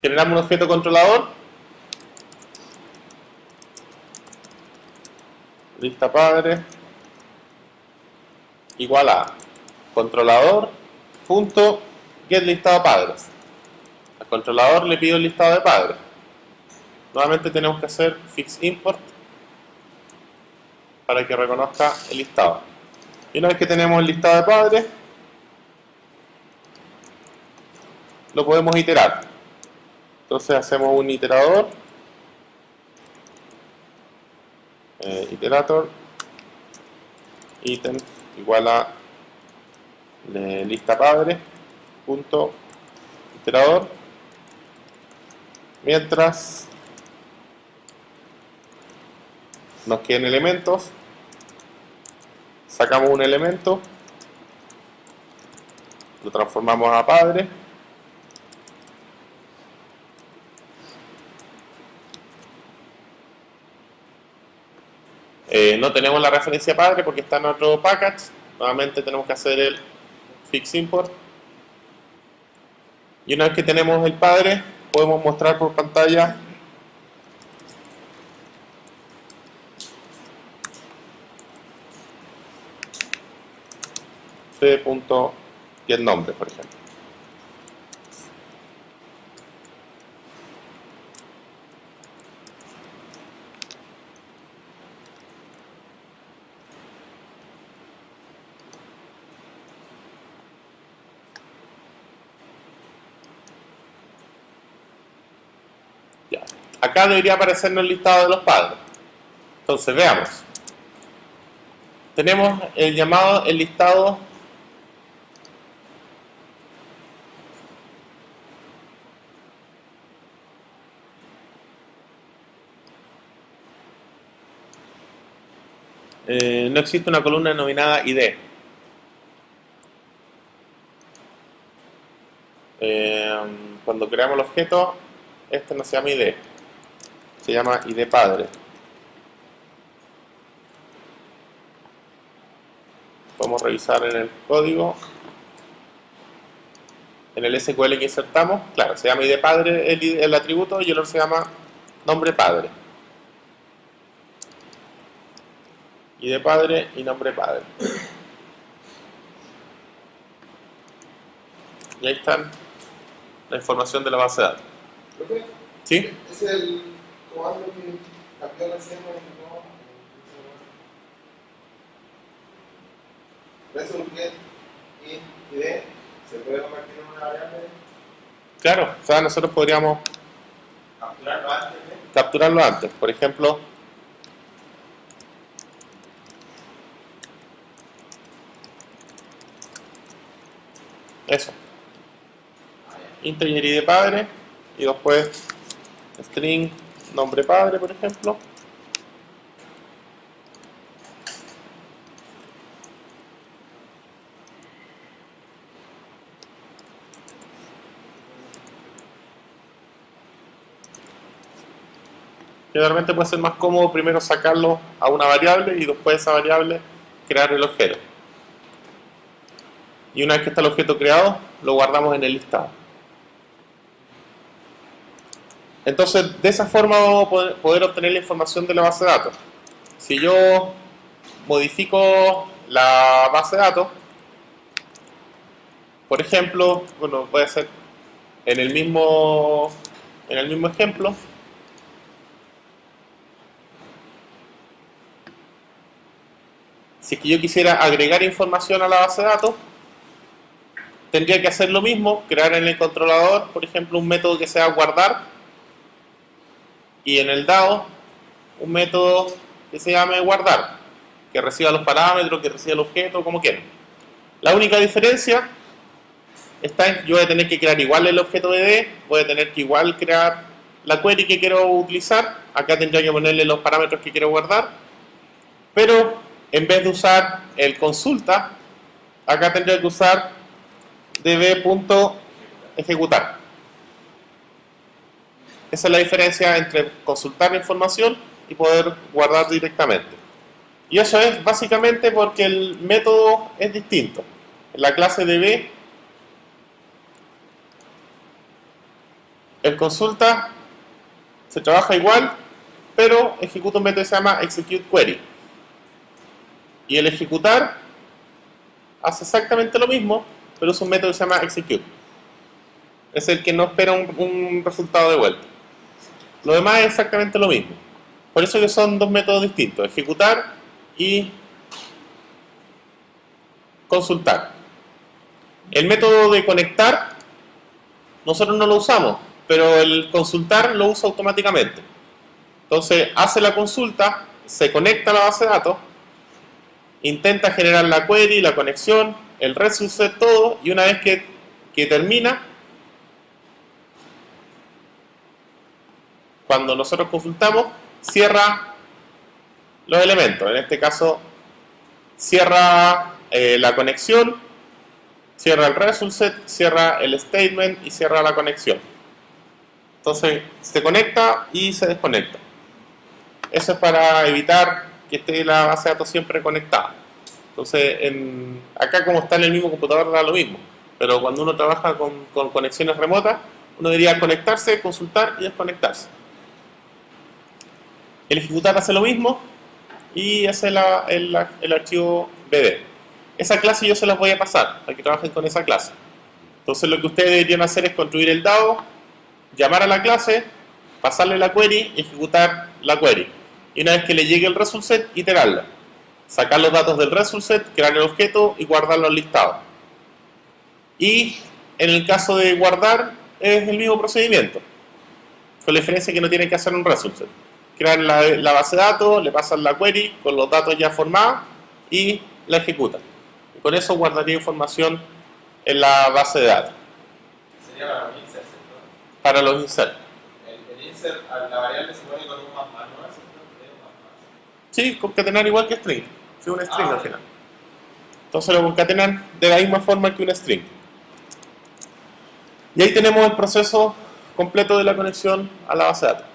Generamos un objeto controlador, lista padre, igual a controlador punto get listado padres. Al controlador le pido el listado de padres. Nuevamente tenemos que hacer fix import para que reconozca el listado. Y una vez que tenemos el listado de padres, lo podemos iterar. Entonces hacemos un iterador, iterator, items igual a lista padre punto iterador, mientras nos queden elementos, sacamos un elemento, lo transformamos a padre, no tenemos la referencia padre porque está en otro package. Nuevamente tenemos que hacer el fix import, y una vez que tenemos el padre podemos mostrar por pantalla c.getNombre, por ejemplo. Ya. Acá debería aparecernos el listado de los padres. Entonces veamos. Tenemos el llamado, el listado no existe una columna denominada ID. Cuando creamos el objeto, este no se llama ID, se llama ID padre. Podemos revisar en el código, en el SQL que insertamos, claro, se llama ID padre el atributo y el otro se llama nombre padre. ID padre y nombre padre. Y ahí están la información de la base de datos. ¿Sí? Es el comando que cambió la semana y no. Result get id se puede convertir en una variable. Claro, o sea, nosotros podríamos capturarlo antes. Por ejemplo, eso. Integer ID padre y después string nombre padre, por ejemplo. Generalmente puede ser más cómodo primero sacarlo a una variable y después de esa variable crear el objeto. Y una vez que está el objeto creado, lo guardamos en el listado. Entonces, de esa forma vamos a poder obtener la información de la base de datos. Si yo modifico la base de datos, por ejemplo, bueno, puede ser en el mismo ejemplo, si es que yo quisiera agregar información a la base de datos, tendría que hacer lo mismo, crear en el controlador, por ejemplo, un método que sea guardar, y en el dado un método que se llame guardar, que reciba los parámetros, que reciba el objeto, como quieran. La única diferencia está en que yo voy a tener que crear igual el objeto dd, voy a tener que igual crear la query que quiero utilizar, acá tendría que ponerle los parámetros que quiero guardar, pero en vez de usar el consulta, acá tendría que usar db.ejecutar. Esa es la diferencia entre consultar la información y poder guardar directamente. Y eso es básicamente porque el método es distinto. En la clase db El consulta se trabaja igual, pero ejecuta un método que se llama execute query. Y el ejecutar hace exactamente lo mismo, pero es un método que se llama execute. Es el que no espera un resultado de vuelta. Lo demás es exactamente lo mismo. Por eso que son dos métodos distintos, ejecutar y consultar. El método de conectar nosotros no lo usamos, pero el consultar lo usa automáticamente. Entonces hace la consulta, se conecta a la base de datos, intenta generar la query, la conexión, el result set, todo, y una vez que termina, cuando nosotros consultamos, cierra los elementos. En este caso, cierra la conexión, cierra el result set, cierra el statement y cierra la conexión. Entonces se conecta y se desconecta. Eso es para evitar que esté la base de datos siempre conectada. Entonces acá, como está en el mismo computador, da lo mismo. Pero cuando uno trabaja con conexiones remotas, uno debería conectarse, consultar y desconectarse. El ejecutar hace lo mismo y ese es el archivo BD. Esa clase yo se las voy a pasar para que trabajen con esa clase. Entonces lo que ustedes deberían hacer es construir el DAO, llamar a la clase, pasarle la query y ejecutar la query. Y una vez que le llegue el result set, iterarla. Sacar los datos del result set, crear el objeto y guardarlo en listado. Y en el caso de guardar es el mismo procedimiento, con la diferencia que no tienen que hacer un result set. Crean la base de datos, le pasan la query con los datos ya formados y la ejecutan. Y con eso guardaría información en la base de datos. Sería para los inserts, ¿cierto? Para los insert. El insert, la variable se pone con un más, ¿no es cierto? Sí, concatenar igual que string. Es un string al final. Entonces lo concatenan de la misma forma que un string. Y ahí tenemos el proceso completo de la conexión a la base de datos.